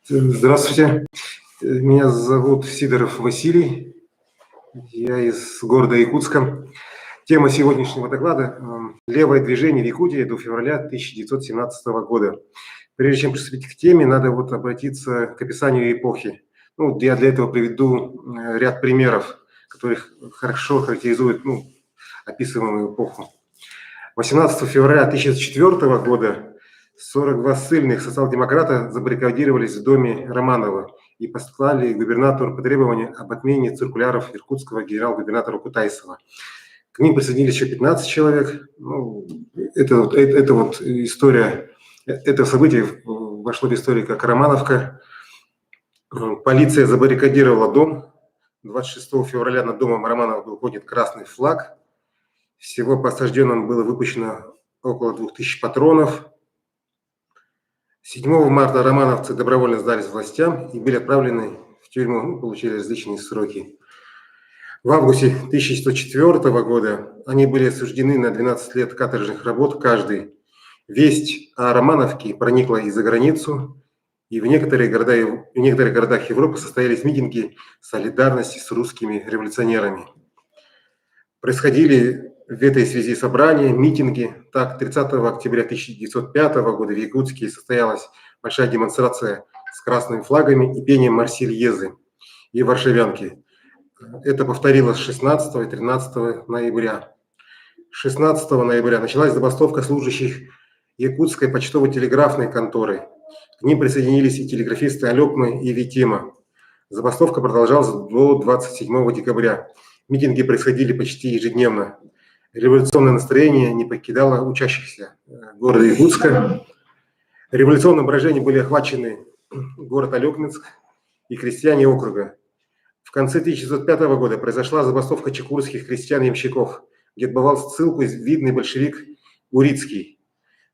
Здравствуйте, меня зовут Сидоров Василий, я из города Якутска. Тема сегодняшнего доклада «Левое движение в Якутии до февраля 1917 года». Прежде чем приступить к теме, надо обратиться к описанию эпохи. Я для этого приведу ряд примеров, которые хорошо характеризуют описываемую эпоху. 18 февраля 1904 года 42 ссыльных социал-демократа забаррикадировались в доме Романова и послали губернатору по требованию об отмене циркуляров иркутского генерал-губернатора Кутайсова. К ним присоединились еще 15 человек. Это история, это событие вошло в историю как Романовка. Полиция забаррикадировала дом. 26 февраля над домом Романова был поднят красный флаг. Всего по осажденным было выпущено около 2000 патронов. 7 марта романовцы добровольно сдались властям и были отправлены в тюрьму, получили различные сроки. В августе 1904 года они были осуждены на 12 лет каторжных работ каждый. Весть о Романовке проникла и за границу, и в некоторых городах Европы состоялись митинги солидарности с русскими революционерами. Происходили в этой связи собрания, митинги. Так, 30 октября 1905 года в Якутске состоялась большая демонстрация с красными флагами и пением Марсельезы и Варшавянки. Это повторилось 16 и 13 ноября. 16 ноября началась забастовка служащих Якутской почтово-телеграфной конторы. К ним присоединились и телеграфисты Алёпмы и Витима. Забастовка продолжалась до 27 декабря. Митинги происходили почти ежедневно. Революционное настроение не покидало учащихся города Якутска. Революционным брожением были охвачены город Алёкминск и крестьяне округа. В конце 1905 года произошла забастовка чекурских крестьян-ямщиков, где отбывал ссылку видный большевик Урицкий.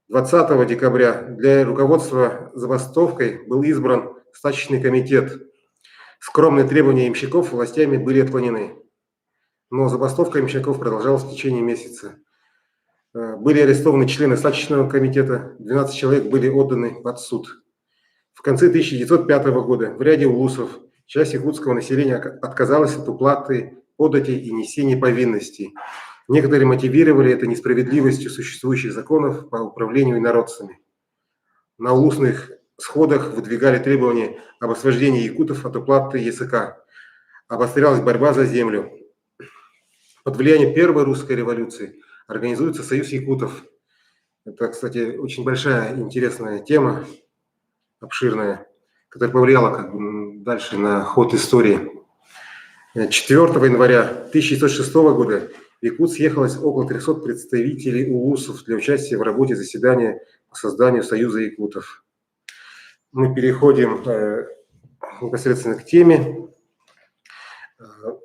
20 декабря для руководства забастовкой был избран стачечный комитет. Скромные требования ямщиков властями были отклонены. Но забастовка ямщиков продолжалась в течение месяца. Были арестованы члены стачечного комитета, 12 человек были отданы под суд. В конце 1905 года в ряде улусов часть якутского населения отказалась от уплаты податей и несения повинностей. Некоторые мотивировали это несправедливостью существующих законов по управлению инородцами. На улусных сходах выдвигали требования об освобождении якутов от уплаты ЕСК. Обострялась борьба за землю. Под влиянием Первой русской революции организуется Союз якутов. Это, кстати, очень большая интересная тема, обширная, которая повлияла дальше на ход истории. 4 января 1906 года в Якутск съехалось около 300 представителей улусов для участия в работе заседания по созданию Союза якутов. Мы переходим непосредственно к теме.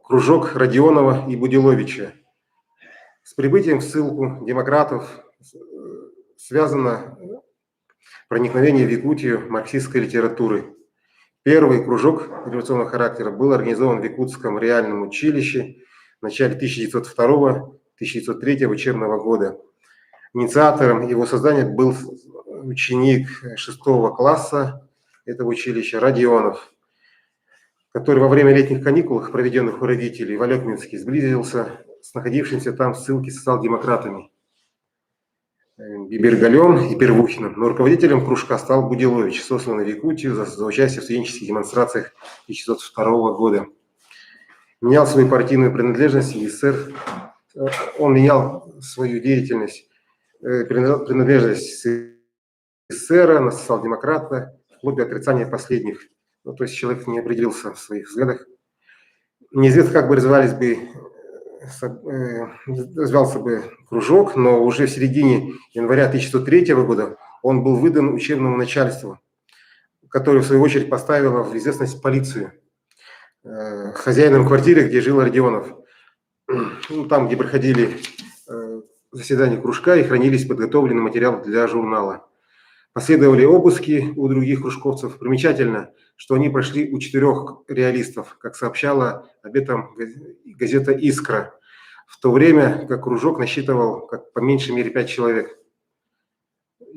Кружок Родионова и Будиловича. С прибытием в ссылку демократов связано проникновение в Якутию марксистской литературы. Первый кружок революционного характера был организован в Якутском реальном училище в начале 1902-1903 учебного года. Инициатором его создания был ученик 6 класса этого училища Родионов, который во время летних каникул, проведенных у родителей в Алёкминске, сблизился с находившимися там в ссылке социал-демократами Бибергалем и Первухиным. Но руководителем кружка стал Будилович, сосланный в Якутию за участие в студенческих демонстрациях 1902 года. Менял свою партийную принадлежность и СССР. Он менял свою деятельность, принадлежность СССР на социал-демократа, вплоть до отрицания последних. То есть человек не определился в своих взглядах. Неизвестно, как бы развивался бы кружок, но уже в середине января 1903 года он был выдан учебному начальству, которое в свою очередь поставило в известность полицию, хозяином квартиры, где жил Родионов. Там, где проходили заседания кружка и хранились подготовленные материалы для журнала. Последовали обыски у других кружковцев. Примечательно, что они прошли у 4 реалистов, как сообщала об этом газета «Искра», в то время как кружок насчитывал по меньшей мере 5 человек.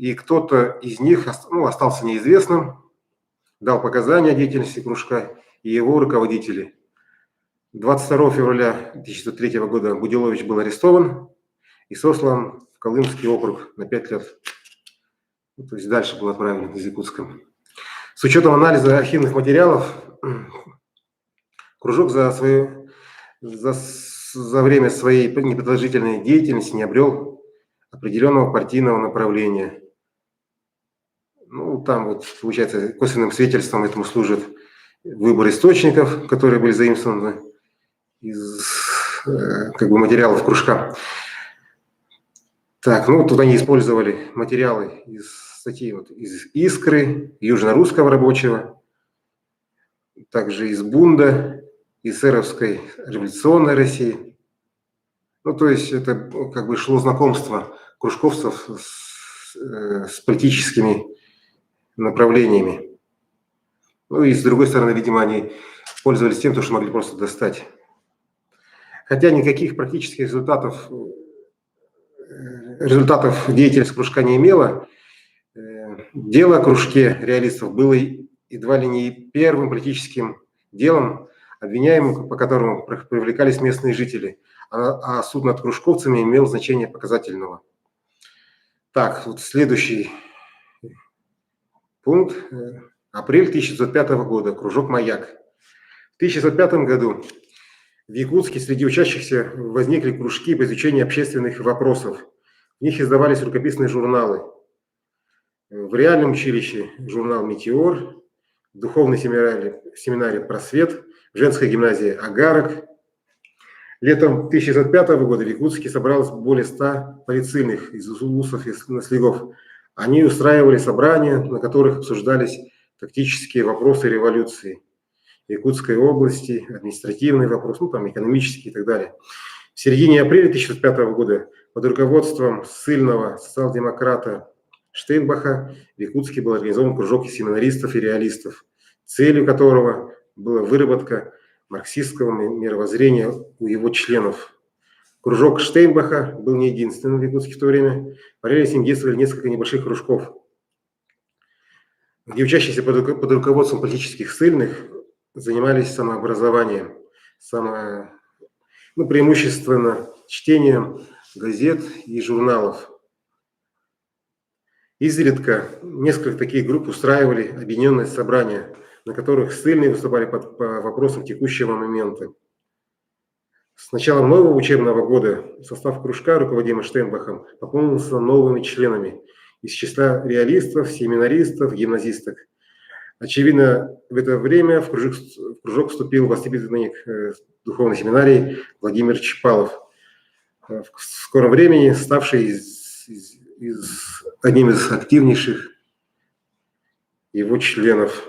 и кто-то из них остался неизвестным, дал показания о деятельности кружка, и его руководители. 22 февраля 1903 года Будилович был арестован и сослан в Колымский округ на 5 лет. То есть дальше был отправлен из Якутска. С учетом анализа архивных материалов, кружок за время своей непродолжительной деятельности не обрел определенного партийного направления. Ну, там вот, получается, косвенным свидетельством этому служит выбор источников, которые были заимствованы из материалов кружка. Так, ну тут они использовали материалы из статьи из «Искры», «Южно-русского рабочего», также из «Бунда», из «Эсеровской революционной России». Ну, то есть это шло знакомство кружковцев с политическими направлениями. Ну и с другой стороны, видимо, они пользовались тем, что могли просто достать. Хотя никаких практических результатов деятельность кружка не имела, дело о кружке реалистов было едва ли не первым политическим делом, обвиняемым, по которому привлекались местные жители, а суд над кружковцами имел значение показательного. Так, вот следующий пункт. Апрель 1905 года. Кружок «Маяк». В 1905 году в Якутске среди учащихся возникли кружки по изучению общественных вопросов. В них издавались рукописные журналы. В реальном училище журнал «Метеор», в духовной семинаре «Просвет», в женской гимназии «Агарок». Летом 1905 года в Якутске собралось более 100 полицейных из улусов и наследов. Они устраивали собрания, на которых обсуждались тактические вопросы революции Якутской области, административные вопросы, экономические и так далее. В середине апреля 1905 года под руководством ссыльного социал-демократа Штейнбаха в Якутске был организован кружок семинаристов и реалистов, целью которого была выработка марксистского мировоззрения у его членов. Кружок Штейнбаха был не единственным в Якутске в то время. Параллельно с ним действовали несколько небольших кружков, где учащиеся под руководством политических ссыльных занимались самообразованием, преимущественно чтением газет и журналов. Изредка несколько таких групп устраивали объединенные собрания, на которых ссыльные выступали по вопросам текущего момента. С началом нового учебного года состав кружка, руководимый Штейнбахом, пополнился новыми членами из числа реалистов, семинаристов, гимназисток. Очевидно, в это время в кружок вступил воспитанник духовной семинарии Владимир Чапалов, в скором времени ставший одним из активнейших его членов.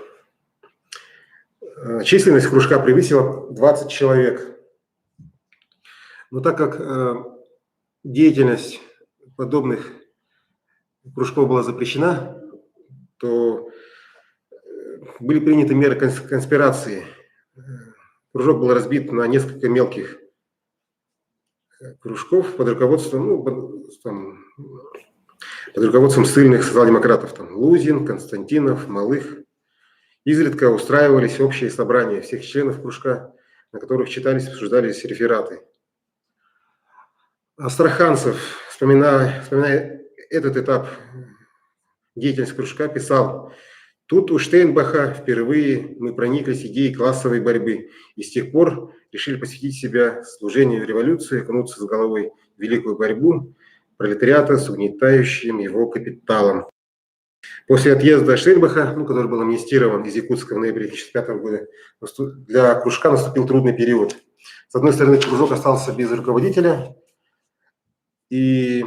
Численность кружка превысила 20 человек. Но так как деятельность подобных кружков была запрещена, то были приняты меры конспирации. Кружок был разбит на несколько мелких кружков под руководством, под руководством ссыльных социал-демократов, Лузин, Константинов, Малых. Изредка устраивались общие собрания всех членов кружка, на которых читались и обсуждались рефераты. Астраханцев, вспоминая этот этап деятельности кружка, писал: «Тут у Штейнбаха впервые мы прониклись идеей классовой борьбы и с тех пор решили посвятить себя служению революции, окунуться с головой в великую борьбу пролетариата с угнетающим его капиталом». После отъезда Штейнбаха, который был амнистирован из Якутска в ноябре 2005 года, для кружка наступил трудный период. С одной стороны, кружок остался без руководителя, и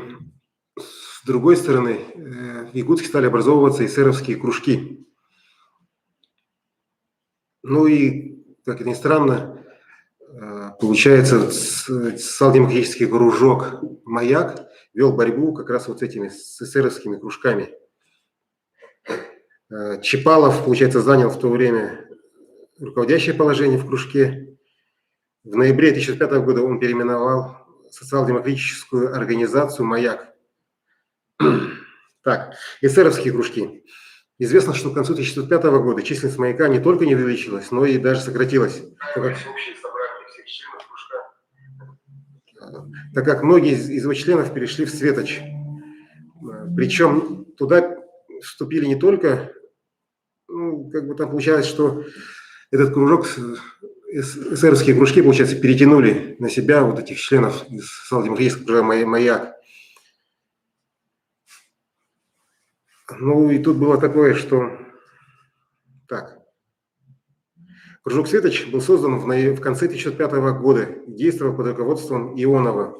с другой стороны, в Якутске стали образовываться эсеровские кружки. Ну и, как это ни странно, получается, социал-демократический кружок «Маяк» вел борьбу как раз с этими эсеровскими кружками. Чапалов, получается, занял в то время руководящее положение в кружке. В ноябре 2005 года он переименовал социал-демократическую организацию «Маяк». Так, эсеровские кружки. Известно, что к концу 1905 года численность маяка не только не увеличилась, но и даже сократилась, так как многие из его членов перешли в Светоч. Причем туда вступили не только, ну, как бы там получалось, что этот кружок, эсеровские кружки, получается, перетянули на себя вот этих членов из социал-демократического кружка «Маяк». Ну и тут было такое, что... Так. Кружок «Светоч» был создан в конце 1905 года, действовал под руководством Ионова.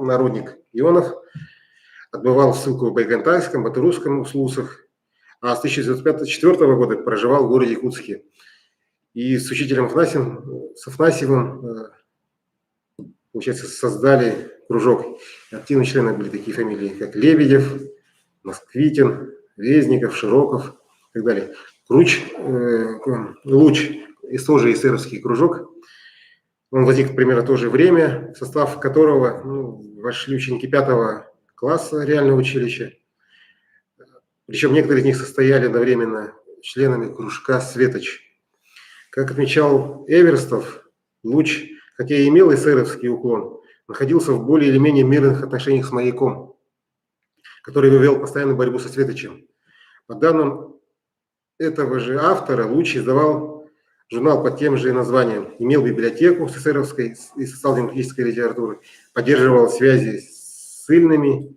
Народник Ионов отбывал ссылку в Байконтайском, Батурусском, Услусах, а с 1904 года проживал в городе Якутске. И с учителем Афнасьевым, получается, создали кружок. Активные члены были такие фамилии, как Лебедев, Москвитин, Резников, Широков и так далее. Луч, тоже эсеровский кружок. Он возник примерно в то же время, в состав которого вошли ученики 5 класса реального училища. Причем некоторые из них состояли одновременно членами кружка «Светоч». Как отмечал Эверстов, Луч, хотя и имел эсеровский уклон, находился в более или менее мирных отношениях с Маяком, который вывел постоянную борьбу со Светочем. По данным этого же автора, Луч издавал журнал под тем же названием, имел библиотеку с эсеровской и социал-демократической литературой, поддерживал связи с ссыльными,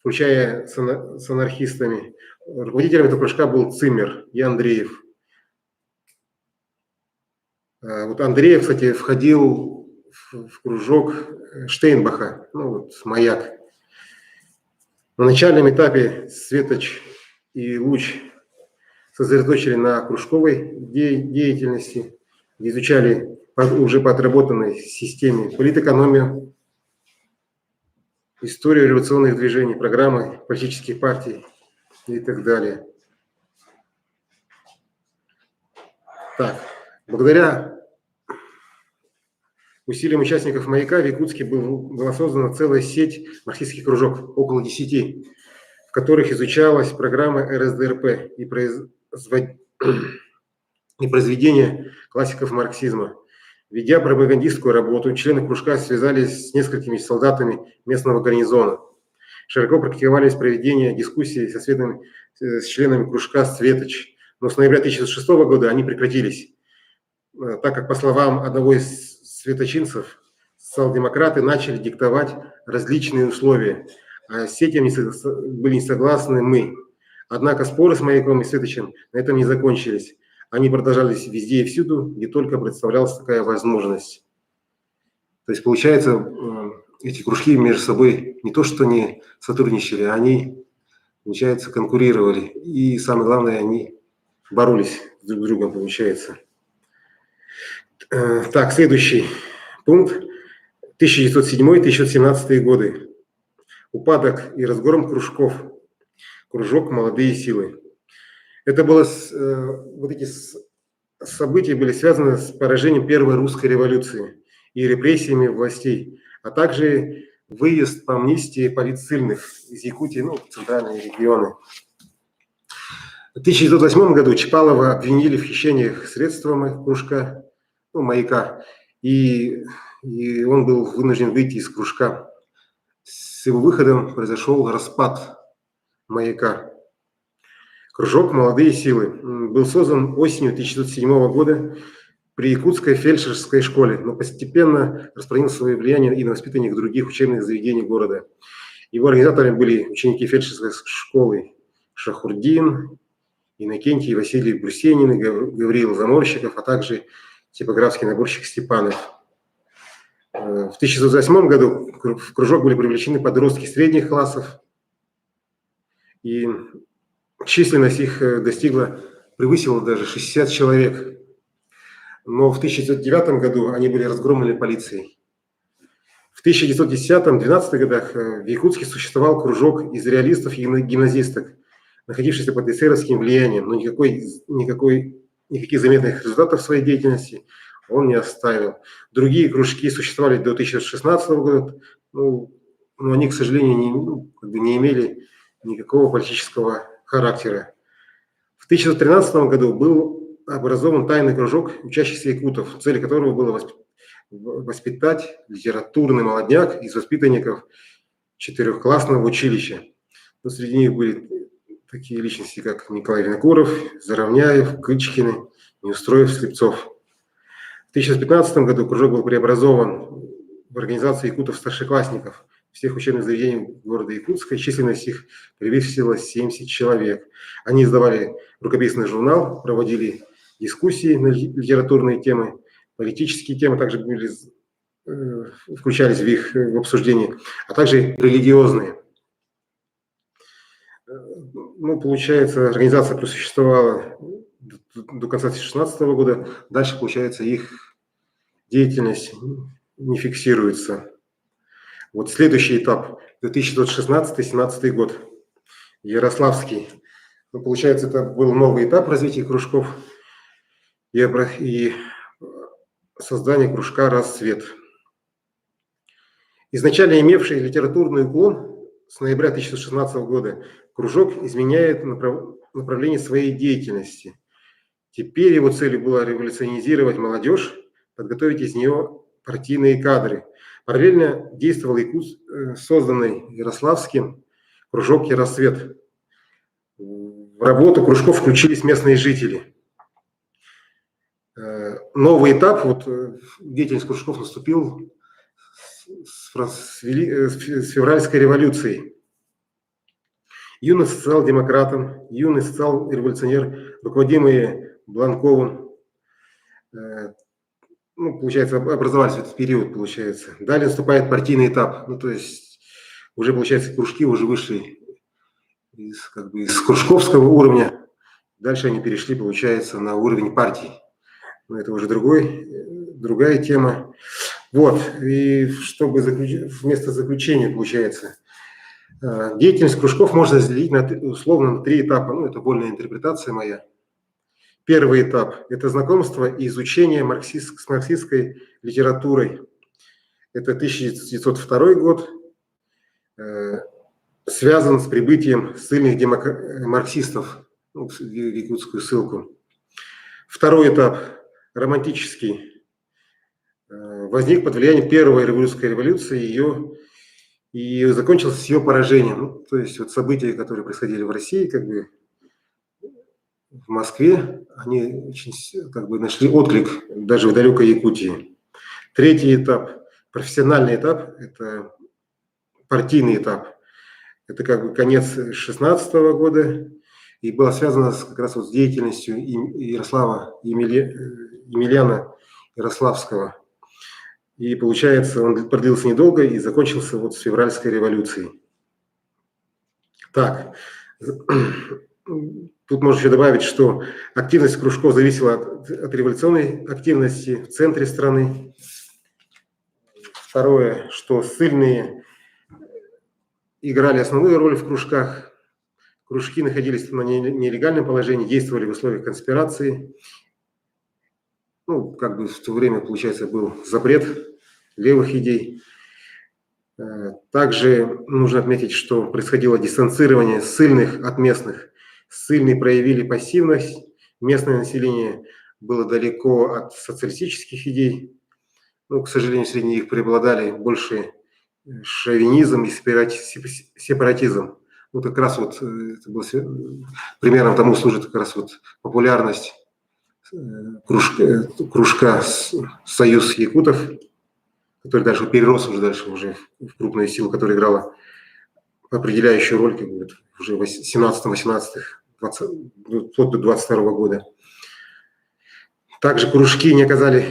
включая с анархистами. Руководителем этого кружка был Циммер и Андреев. Вот Андреев, кстати, входил в кружок Штейнбаха, «Маяк». На начальном этапе Светоч и Луч сосредоточили на кружковой деятельности, изучали уже по отработанной системе политэкономию, историю революционных движений, программы политических партий и так далее. Так, благодаря усилиям участников «Маяка» в Якутске была создана целая сеть марксистских кружков, около 10, в которых изучалась программа РСДРП и произведения классиков марксизма. Ведя пропагандистскую работу, члены кружка связались с несколькими солдатами местного гарнизона. Широко практиковались проведения дискуссий с членами кружка «Светоч». Но с ноября 1906 года они прекратились, так как, по словам одного из светочинцев, социал-демократы начали диктовать различные условия, а с этим были не согласны мы. Однако споры с Маяком и Светочем на этом не закончились. Они продолжались везде и всюду, где только представлялась такая возможность. То есть, получается, эти кружки между собой не то что не сотрудничали, они, получается, конкурировали. И самое главное, они боролись друг с другом, получается. Так, следующий пункт. 1907-1917 годы. Упадок и разгром кружков. Кружок «Молодые силы». Это было, вот эти события были связаны с поражением Первой русской революции и репрессиями властей, а также выезд по амнистии политссыльных из Якутии, в центральные регионы. В 1908 году Чапалова обвинили в хищениях средствами кружка, «Маяка», и он был вынужден выйти из кружка. С его выходом произошел распад «Маяка». Кружок «Молодые силы» был создан осенью 1907 года при Якутской фельдшерской школе, но постепенно распространил свое влияние и на воспитанников других учебных заведений города. Его организаторами были ученики фельдшерской школы Шахурдин, Иннокентий, Василий Брусенин, Гавриил Заморщиков, а также типографский наборщик Степанов. В 1908 году в кружок были привлечены подростки средних классов, и численность их превысила даже 60 человек. Но в 1909 году они были разгромлены полицией. В 1910-12 годах в Якутске существовал кружок из реалистов и гимназисток, находившийся под эсеровским влиянием, но никаких заметных результатов своей деятельности он не оставил. Другие кружки существовали до 1916 года, но они, к сожалению, не имели никакого политического характера. В 1913 году был образован тайный кружок учащихся якутов, цель которого было воспитать литературный молодняк из воспитанников четырехклассного училища. Но среди них были такие личности, как Николай Винокуров, Заровняев, Кычкины, Неустроев, Слепцов. В 1915 году кружок был преобразован в организацию якутов-старшеклассников всех учебных заведений города Якутска. Численность их превысила 70 человек. Они издавали рукописный журнал, проводили дискуссии на литературные темы, политические темы также включались в их обсуждение, а также религиозные. Ну, получается, организация просуществовала до конца 2016 года. Дальше, получается, их деятельность не фиксируется. Вот следующий этап, 2016-2017 год, Ярославский. Ну, получается, это был новый этап развития кружков и создание кружка «Рассвет». Изначально имевший литературный уклон, с ноября 2016 года кружок изменяет направление своей деятельности. Теперь его целью было революционизировать молодежь, подготовить из нее партийные кадры. Параллельно действовал созданный Ярославским кружок «Рассвет». В работу кружков включились местные жители. Новый этап деятельности кружков наступил с февральской революцией. Юный социал-демократом, юный социал-революционер, руководимые Бланковым, получается, образовались в этот период, получается. Далее наступает партийный этап. То есть уже, получается, кружки уже вышли из кружковского уровня. Дальше они перешли, получается, на уровень партий. Но это уже другая тема. Вот, и чтобы вместо заключения, получается, деятельность кружков можно разделить условно на 3 этапа. Это вольная интерпретация моя. Первый этап – это знакомство и изучение с марксистской литературой. Это 1902 год, связан с прибытием ссыльных марксистов в якутскую ссылку. Второй этап – романтический. Возник под влиянием первой русской революции и закончился с ее поражением. То есть события, которые происходили в России, в Москве, они очень нашли отклик даже в далекой Якутии. Третий этап, профессиональный этап, это партийный этап. Это конец 2016 года и было связано как раз с деятельностью Емельяна Ярославского. И получается, он продлился недолго и закончился с февральской революцией. Так, тут можно еще добавить, что активность кружков зависела от революционной активности в центре страны. Второе, что ссыльные играли основную роль в кружках. Кружки находились на нелегальном положении, действовали в условиях конспирации. В то время, получается, был запрет левых идей. Также нужно отметить, что происходило дистанцирование ссыльных от местных. Ссыльные проявили пассивность, местное население было далеко от социалистических идей. К сожалению, среди них преобладали больше шовинизм и сепаратизм. Как раз это было, примером тому служит как раз популярность кружка «Союз якутов», который дальше перерос уже в крупную силу, которая играла определяющую роль уже в 17-18-х, вплоть до 22 года. Также кружки не оказали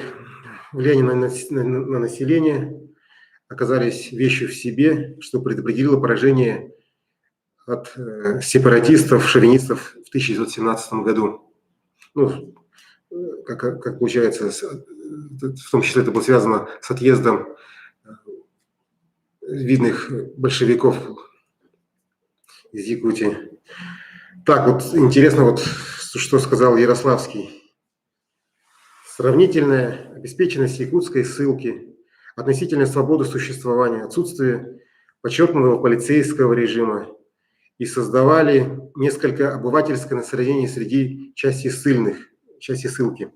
влияния на население, оказались вещью в себе, что предопределило поражение от сепаратистов, шовинистов в 1917 году. Как получается, в том числе это было связано с отъездом видных большевиков из Якутии. Так, интересно, что сказал Ярославский. Сравнительная обеспеченность якутской ссылки, относительная свобода существования, отсутствие подчеркнутого полицейского режима и создавали несколько обывательское настроение среди части ссылки.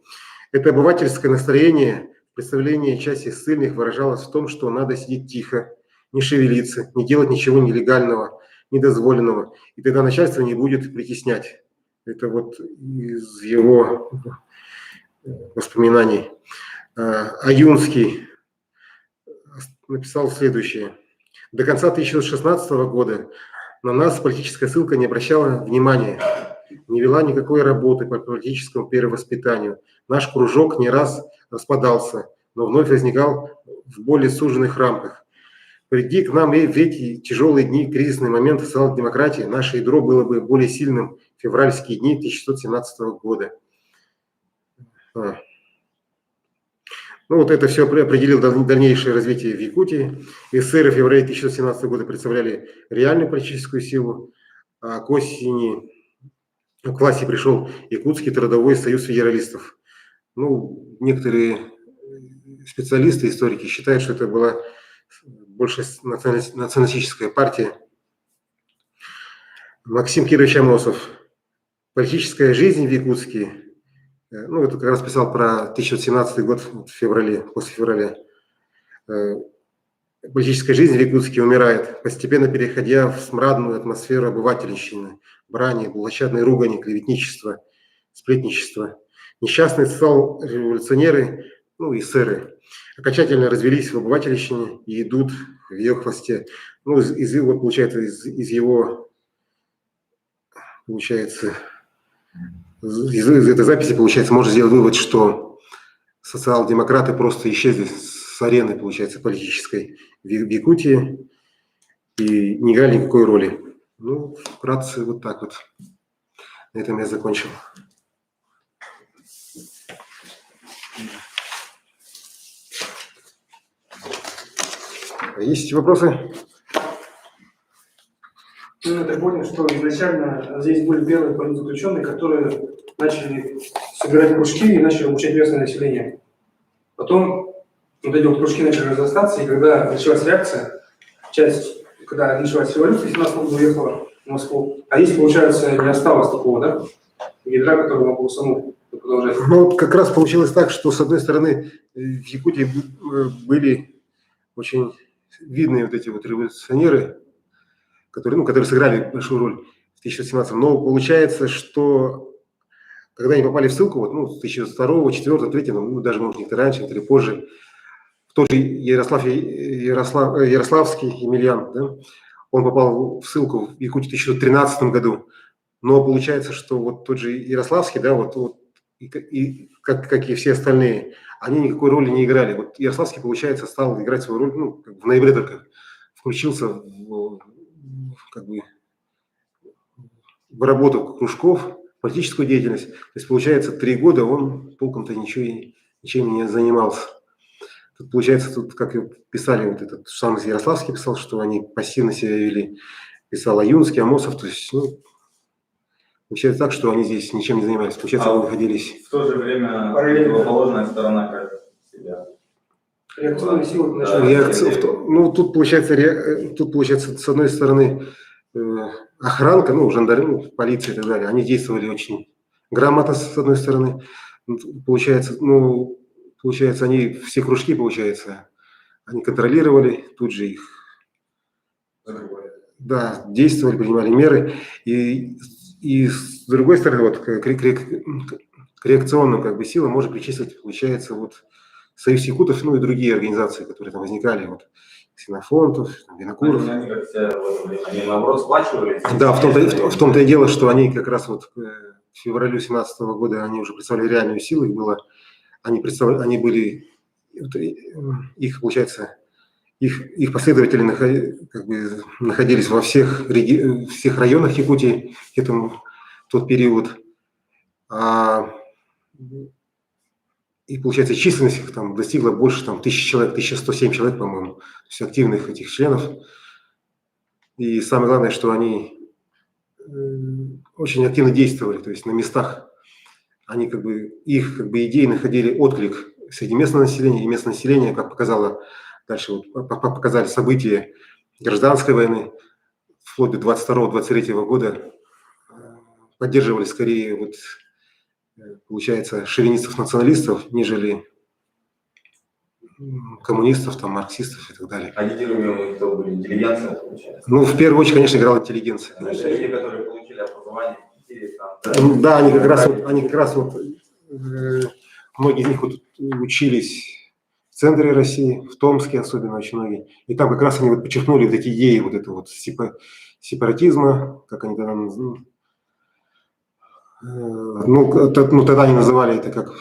Это обывательское настроение, представление части ссыльных выражалось в том, что надо сидеть тихо, не шевелиться, не делать ничего нелегального, недозволенного, и тогда начальство не будет притеснять. Это вот из его воспоминаний. Аюнский написал следующее. До конца 1916 года на нас политическая ссылка не обращала внимания, не вела никакой работы по политическому перевоспитанию. Наш кружок не раз распадался, но вновь возникал в более суженных рамках. Приди к нам в эти тяжелые дни, кризисный момент социал-демократии, наше ядро было бы более сильным в февральские дни 1917 года. Ну вот это все определило дальнейшее развитие в Якутии. Эсеры в феврале 1917 года представляли реальную политическую силу, а к осени к власти пришел Якутский трудовой союз федералистов. Ну, некоторые специалисты, историки считают, что это была больше националистическая партия. Максим Кирович Амосов. Политическая жизнь в Якутске. Ну, это как раз писал про 1917 год в феврале, после февраля. Политическая жизнь в Якутске умирает, постепенно переходя в смрадную атмосферу обывательщины, брани, булочадной ругани, клеветничества, сплетничества. Несчастные социал-революционеры, ну, эсеры, окончательно развелись в обывательщине и идут в ее хвосте. Ну, из этой записи, получается, можно сделать вывод, что социал-демократы просто исчезли с арены, получается, политической в Якутии и не играли никакой роли. Ну, вкратце, вот так вот. На этом я закончил. Есть вопросы? Ну, я так понял, что изначально здесь были первые политзаключенные, которые начали собирать кружки и начали обучать местное население. Потом вот эти вот кружки начали разрастаться, и когда началась реакция, когда началась революция, 17 года уехала в Москву, а здесь, получается, не осталось такого, да, ядра, который мог бы саму продолжать. Ну, вот как раз получилось так, что, с одной стороны, в Якутии были очень видные вот эти вот революционеры, которые сыграли большую роль в 1917. Но получается, что когда они попали в ссылку, вот, ну, 2002, 2004, 2003, ну, даже, может, некоторые раньше, некоторые позже, в тот же Ярославский Емельян, да, он попал в ссылку в Якутии в 2013 году. Но получается, что вот тот же Ярославский, да, как и все остальные, они никакой роли не играли. Вот Ярославский, получается, стал играть свою роль, ну, как в ноябре только включился в работу кружков, политическую деятельность. То есть, получается, 3 года он толком-то ничем не занимался. Тут, получается, как писали, вот этот сам Ярославский писал, что они пассивно себя вели. Писал Аюнский, Амосов, то есть, ну, получается так, что они здесь ничем не занимались. Получается, они находились... В то же время противоположная сторона как себя. Реакционные силы Ну, тут получается, с одной стороны, охранка, ну, жандармерия, полиция и так далее, они действовали очень грамотно, с одной стороны. Получается, они все кружки, получается, они контролировали, тут же их, да, действовали, принимали меры. И с другой стороны, вот, к реакционным как бы силам можно причислить, получается, вот Союз якутов, ну и другие организации, которые там возникали, вот Ксенофонтов, Винокуров. Они наоборот сплачивали. Да, в том-то и дело, что они как раз вот к февралю 2017 года они уже представляли реальную силу, они были, их, получается, их последователи находились во всех районах Якутии в тот период. И, получается, численность их там достигла больше 1000 человек, 1107 человек, по-моему, то есть активных этих членов. И самое главное, что они очень активно действовали, то есть на местах. Они их идеи находили отклик среди местного населения, и местное население, как показали события гражданской войны, вплоть до 22-23 года поддерживали скорее, вот, получается, шовинистов-националистов, нежели коммунистов, там, марксистов и так далее. А лидерами у них кто были? Интеллигенция, получается? Ну, в первую очередь, конечно, играла интеллигенция. Ну, это люди, которые получили образование в Питере, там, Да, они как раз вот, многие из них вот учились в центре России, в Томске особенно очень многие. И там как раз они вот подчеркнули вот эти идеи вот этого вот сепаратизма, как они тогда называли. Ну, тогда они называли это как,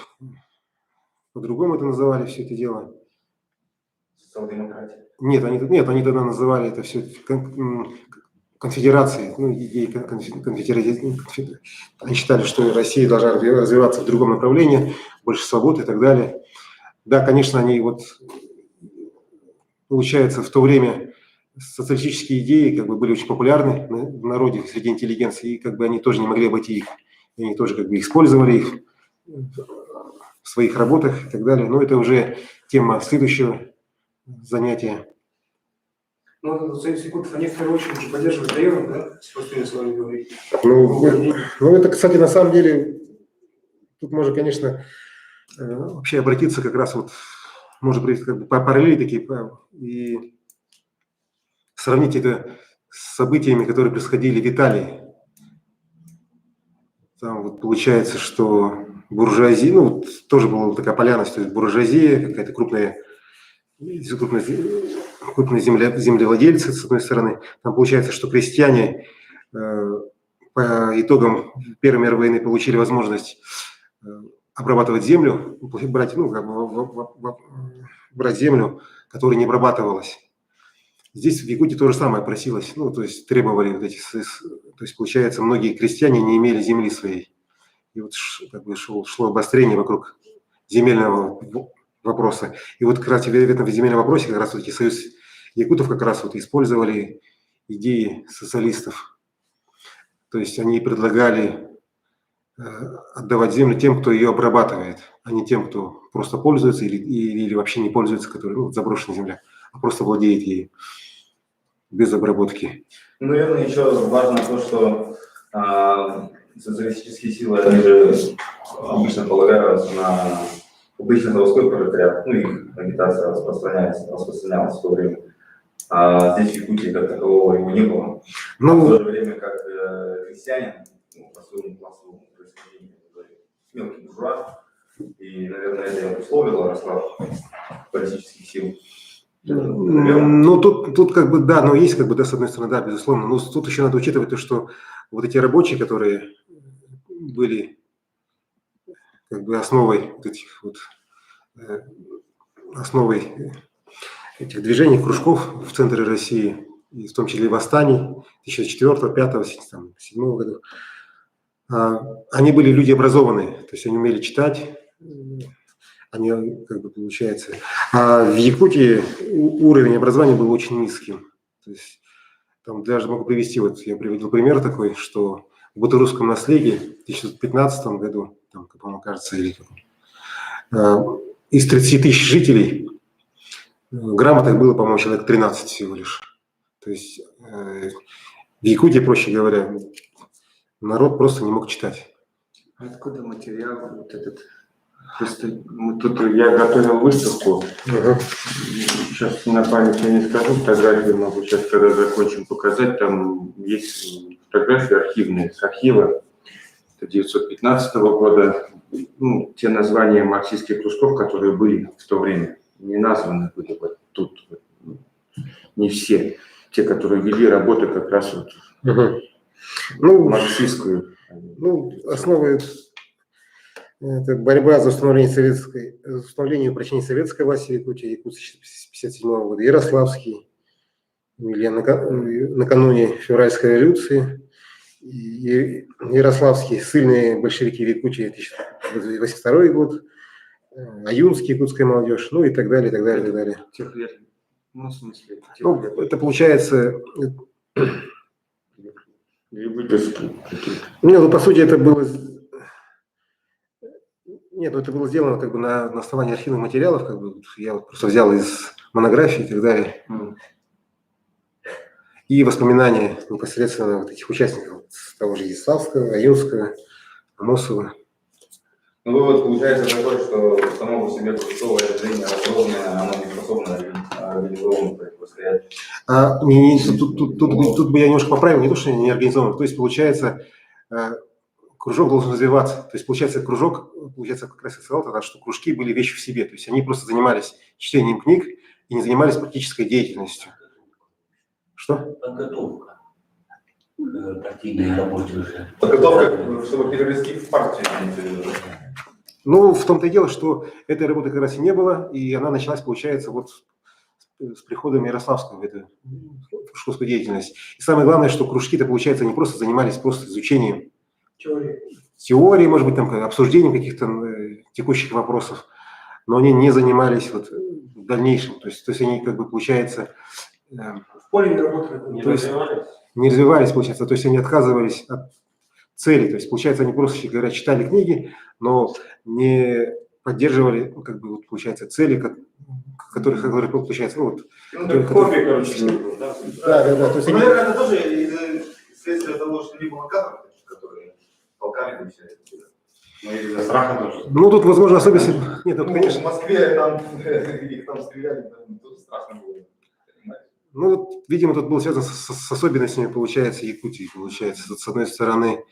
по-другому это называли все это дело. социал-демократия. Нет, они тогда называли это все конфедерацией, ну, идеей конфедерации. Они считали, что Россия должна развиваться в другом направлении, больше свободы и так далее. Да, конечно, они вот, получается, в то время социалистические идеи как бы были очень популярны в народе, среди интеллигенции, и как бы они тоже не могли обойти их. И они тоже как бы использовали их в своих работах и так далее. Но это уже тема следующего занятия. Ну, Союз Якутов, они в первую очередь уже поддерживают район, да, с простыми словами говорить. Ну, это, кстати, на самом деле, тут можно, конечно, вообще обратиться как раз вот, можно привести как бы параллели такие, и сравнить это с событиями, которые происходили в Италии. Там вот получается, что буржуазия, ну, вот тоже была такая полярность, то есть буржуазия, какая-то крупные землевладельцы, с одной стороны. Там получается, что крестьяне по итогам Первой мировой войны получили возможность обрабатывать землю, брать, ну, как бы, брать землю, которая не обрабатывалась. Здесь в Якутии то же самое просилось, ну, то есть требовали вот эти, то есть, получается, многие крестьяне не имели земли своей. И вот как бы шло обострение вокруг земельного вопроса. И вот как раз в этом земельном вопросе как раз вот эти союз якутов как раз вот использовали идеи социалистов. То есть они предлагали отдавать землю тем, кто ее обрабатывает, а не тем, кто просто пользуется или вообще не пользуется, который, ну, заброшенная земля, а просто владеет ею без обработки. Ну, наверное, еще важно то, что социалистические силы, они же обычно полагаются на обычно заводской пролетариат, ну, их агитация распространялась в то время. А здесь в Якутии как такового его не было. Ну, в то же время как крестьянин, ну, по своему классовому происхождению, мелкий буржуа, и, наверное, это и обусловило расклад политических сил. Ну, тут как бы, да, но есть как бы, да, с одной стороны, да, безусловно, но тут еще надо учитывать то, что вот эти рабочие, которые были как бы основой вот этих вот, основой этих движений, кружков в центре России, и в том числе и восстаний 2004, 2005, 2007 года, они были люди образованные, то есть они умели читать, они, как бы, получается. А в Якутии уровень образования был очень низким. То есть, там даже могу привести, вот я приводил пример такой, что в Бутырусском наследии в 2015 году, там, как вам кажется, или из 30 тысяч жителей грамотных было, по-моему, человек 13 всего лишь. То есть в Якутии, проще говоря, народ просто не мог читать. Откуда материал вот этот? Просто тут я готовил выставку. Сейчас на память я не скажу, фотографию могу сейчас, когда закончим, показать. Там есть фотографии архивные с архива 1915 года. Ну, те названия марксистских кружков, которые были в то время, не названы были вот тут. Не все. Те, которые вели работу как раз вот Ну, марксистскую. Ну, основой это борьба за установление и упрочение советской власти в Якутии, Якутск 1957 года, Ярославский, или накануне февральской революции, и Ярославский, сильные большевики в Якутии, 1982 год, Аюнский, якутская молодежь, ну и так далее, и так далее, и так далее. Тех лет. Ну, в смысле. Ну, это получается... Ну, по сути, это было... Нет, ну это было сделано как бы на основании архивных материалов, как бы я вот просто взял из монографий и так далее. и воспоминания непосредственно вот этих участников, того же Изяславского, Аюнского, Амосова. Ну, вывод получается такой, что само по себе кружковое движение разровное, оно не способно организованно противостоять. Тут бы я немножко поправил, не то, что не организован. То есть, получается, кружок должен развиваться. То есть, получается, кружок, получается, как раз я сказал тогда, что кружки были вещи в себе. То есть, они просто занимались чтением книг и не занимались практической деятельностью. Что? Подготовка к партийной работе уже. Подготовка, чтобы перевести в партию. Ну, в том-то и дело, что этой работы как раз и не было, и она началась, получается, вот с приходом Ярославского в эту школьскую деятельность. И самое главное, что кружки-то, получается, не просто занимались просто изучением теории, может быть, там, обсуждением каких-то текущих вопросов, но они не занимались вот в дальнейшем. То есть они, как бы, получается... В поле не работали. Не развивались, получается. То есть они отказывались от цели. То есть, получается, они просто, говоря, читали книги, но не поддерживали, как бы, вот, получается, цели, которые получается, ну, вот... как хобби, короче. Да. То есть, наверное, это тоже из-за следствия того, что не было кадров, которые полками все это делают. Но из-за страха тоже. Ну, тут, возможно, особенности... Нет, тут, конечно... В Москве там их там стреляли, тут страшно было. Ну, вот, видимо, тут было связано с особенностями, получается, Якутии. Получается, тут, с одной стороны,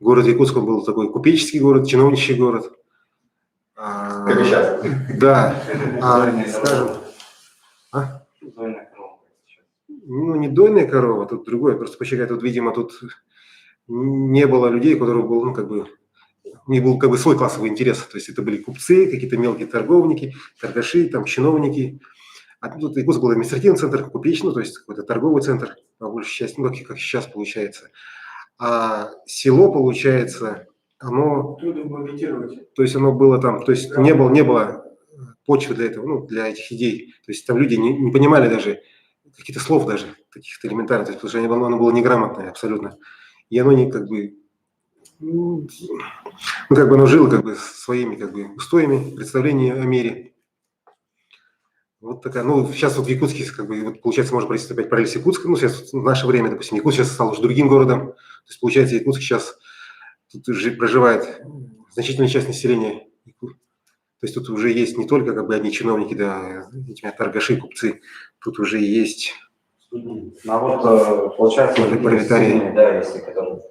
город Якутск был такой купеческий город, чиновничий город. Как и сейчас. Да. Скажем... Ну, не дойная корова, тут другое. Просто почему тут, видимо, тут не было людей, у которых был, ну, как бы, не был, как бы, свой классовый интерес. То есть это были купцы, какие-то мелкие торговники, торгаши, там, чиновники. А тут Якутск был административный центр, купечный, то есть какой-то торговый центр, по большей части, ну, как сейчас получается. А село, получается, оно... Трудно было агитировать. То есть оно было там, то есть не было почвы для этого, ну, для этих идей. То есть там люди не понимали даже каких-то слов даже, каких-то элементарных, то есть, потому что оно было неграмотное абсолютно. И оно не, как бы, ну, как бы оно жило, как бы, своими, как бы, устоями, представлениями о мире. Вот такая, ну, сейчас вот в Якутске, как бы, вот, получается, можно провести опять параллель с Якутском, ну, сейчас в наше время, допустим, Якутск сейчас стал уже другим городом, то есть, получается, Якутск сейчас тут проживает значительная часть населения, то есть тут уже есть не только, как бы, одни чиновники, да, эти торгаши, купцы, тут уже есть... Ну, а вот, получается, пролетарии, да, если которые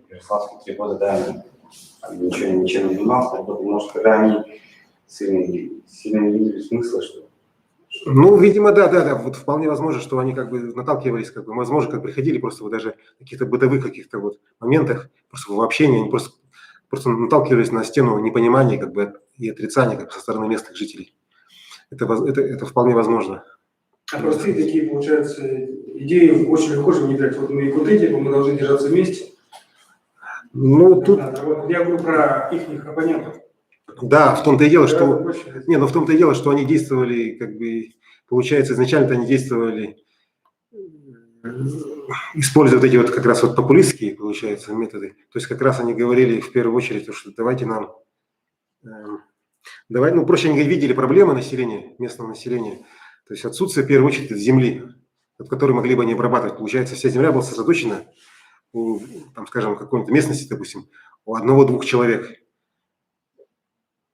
Ярославские 3 года, да, ничего не занимался, может, когда они сильно не видели смысла, что... Ну, видимо, да, вот вполне возможно, что они, как бы, наталкивались, как бы, возможно, как приходили просто вот даже в каких-то бытовых каких-то вот моментах, просто в общении, они просто наталкивались на стену непонимания, как бы, и отрицания, как бы, со стороны местных жителей. Это вполне возможно. А простые такие, получается, идеи очень легко же внедрять. Вот мы якуты, типа, мы должны держаться вместе. Ну, тут... Вот я говорю про их оппонентов. Да, в том-то и дело, что... Больше... Не, ну в том-то и дело, что они действовали, как бы, получается, изначально они действовали, используя вот эти вот как раз вот популистские, получается, методы. То есть как раз они говорили в первую очередь, что давайте нам... ну, проще, они видели проблемы населения, местного населения. То есть отсутствие, в первую очередь, земли, от которой могли бы они обрабатывать. Получается, вся земля была сосредоточена, там, скажем, в какой-то местности, допустим, у 1-2 человек.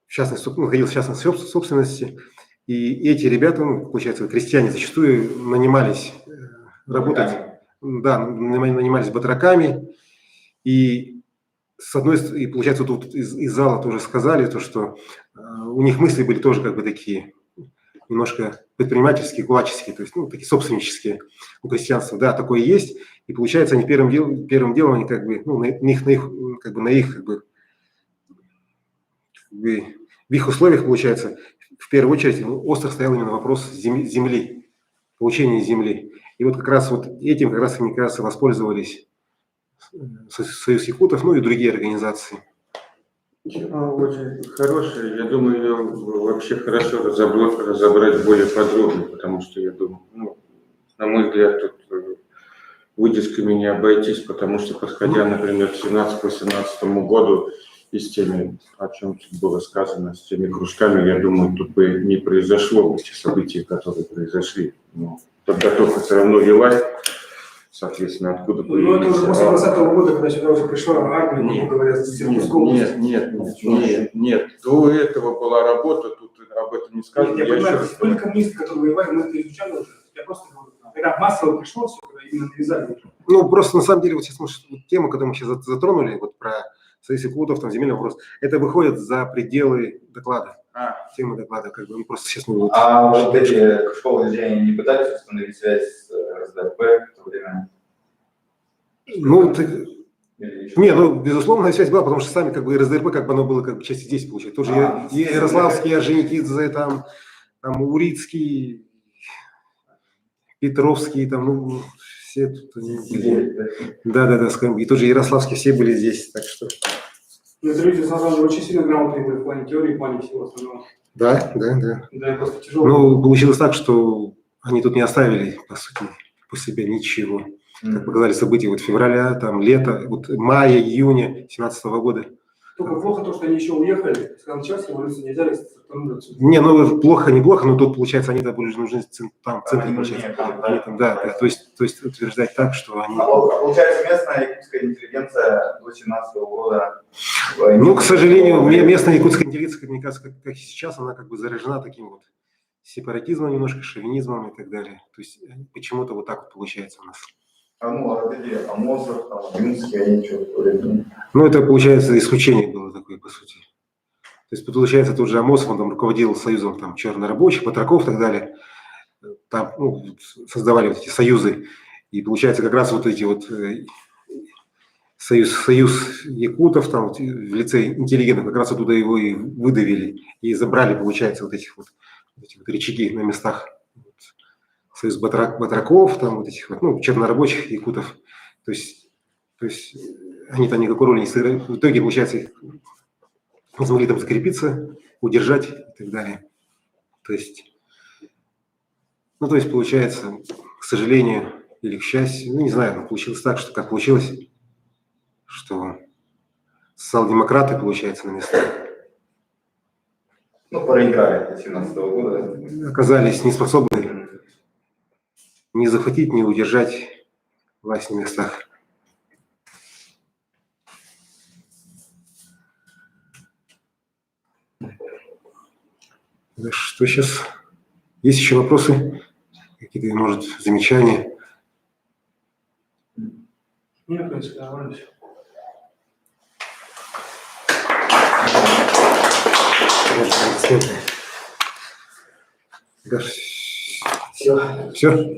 В частности, находился в частной собственности, и эти ребята, ну, получается, крестьяне зачастую нанимались работать, да, нанимались батраками, и с одной стороны, и получается, тут из зала тоже сказали, то, что у них мысли были тоже, как бы, такие немножко предпринимательские, кулаческие, то есть, ну, такие собственнические у крестьянства, да, такое есть, и получается, они первым делом они, как бы, ну, в их условиях, получается, в первую очередь остро стоял именно вопрос земли, получения земли. И вот как раз вот этим как раз они как раз и воспользовались Союз якутов, ну и другие организации. Очень хорошая. Я думаю, ее вообще хорошо разобрать более подробно, потому что я думаю, ну, на мой взгляд, тут выдержками не обойтись, потому что, подходя, например, к 17-18 году, и с теми, о чем тут было сказано, с теми кружками, я думаю, тут бы не произошло эти события, которые произошли. Но подготовка все равно велась соответственно, откуда Ну, это уже после появился. 2020 года, когда сюда уже пришла армия, Нет, грубо говоря, с Иркутской области. нет. До этого была работа, тут об этом не сказано. Нет, я Я еще понимаю, раз были говорю. коммунисты, которые воевали, мы это изучали уже. Я просто говорю, когда массово пришло все, когда именно навязали. Ну, просто на самом деле, вот сейчас вот тему, которую мы сейчас затронули, вот про союз якутов, там, земельный вопрос, это выходит за пределы доклада, темы доклада, как бы, мы просто сейчас... Ну, вот, А вот эти школы людей они не пытались установить связь с РСДРП в то время? ну, Или еще? не, ну, безусловно, связь была, потому что сами, как бы, РСДРП, как бы, оно было, как бы, часть здесь, получается. Тоже и Ярославский, Орджоникидзе, там Урицкий, Петровский, там, ну, все тут, они... Да, скажем, и тоже Ярославский, все были здесь, так что... Но это люди, на самом деле, очень сильно грамотные были в плане теории, в плане всего остального. Да. Да, и просто тяжело. Ну, получилось так, что они тут не оставили, по сути, после себя ничего. Как показали события вот февраля, там, лета, вот мая, июня 2017 года. Только плохо то, что они еще уехали, когда началась революция, не взяли стартанули отсюда. Не, ну, плохо, но тут, получается, они были нужны там, в центре, Они получается. нужнее там, Они там, да, то есть утверждать так, что они... А получается, местная якутская интеллигенция до 17 года... Ну, к сожалению, местная якутская интеллигенция, мне кажется, как и сейчас, она как бы заражена таким вот сепаратизмом немножко, шовинизмом и так далее. То есть почему-то вот так вот получается у нас. А вот эти Амосов, там, Юмские, они что творят? Ну, это, получается, исключение было такое, по сути. То есть, получается, тот же Амосов, он там руководил союзом там, чернорабочих, батраков и так далее. Там создавали вот эти союзы. И, получается, как раз вот эти вот союз якутов там, вот, в лице интеллигентов, как раз оттуда его и выдавили. И забрали, получается, вот эти вот рычаги на местах. Союз батраков, там вот этих вот, ну, чернорабочих якутов. То есть они там никакой роли не сыграли. В итоге, получается, их не смогли там закрепиться, удержать и так далее. То есть, получается, к сожалению или к счастью, ну, не знаю, получилось так, что как получилось, что социал-демократы, получается, на местах Ну, проиграли до 17 года. оказались не способны ни захватить, ни удержать власть на местах. Да что сейчас? Есть еще вопросы? Какие-то, может, замечания? Нет, в принципе, нормально все. Да, все.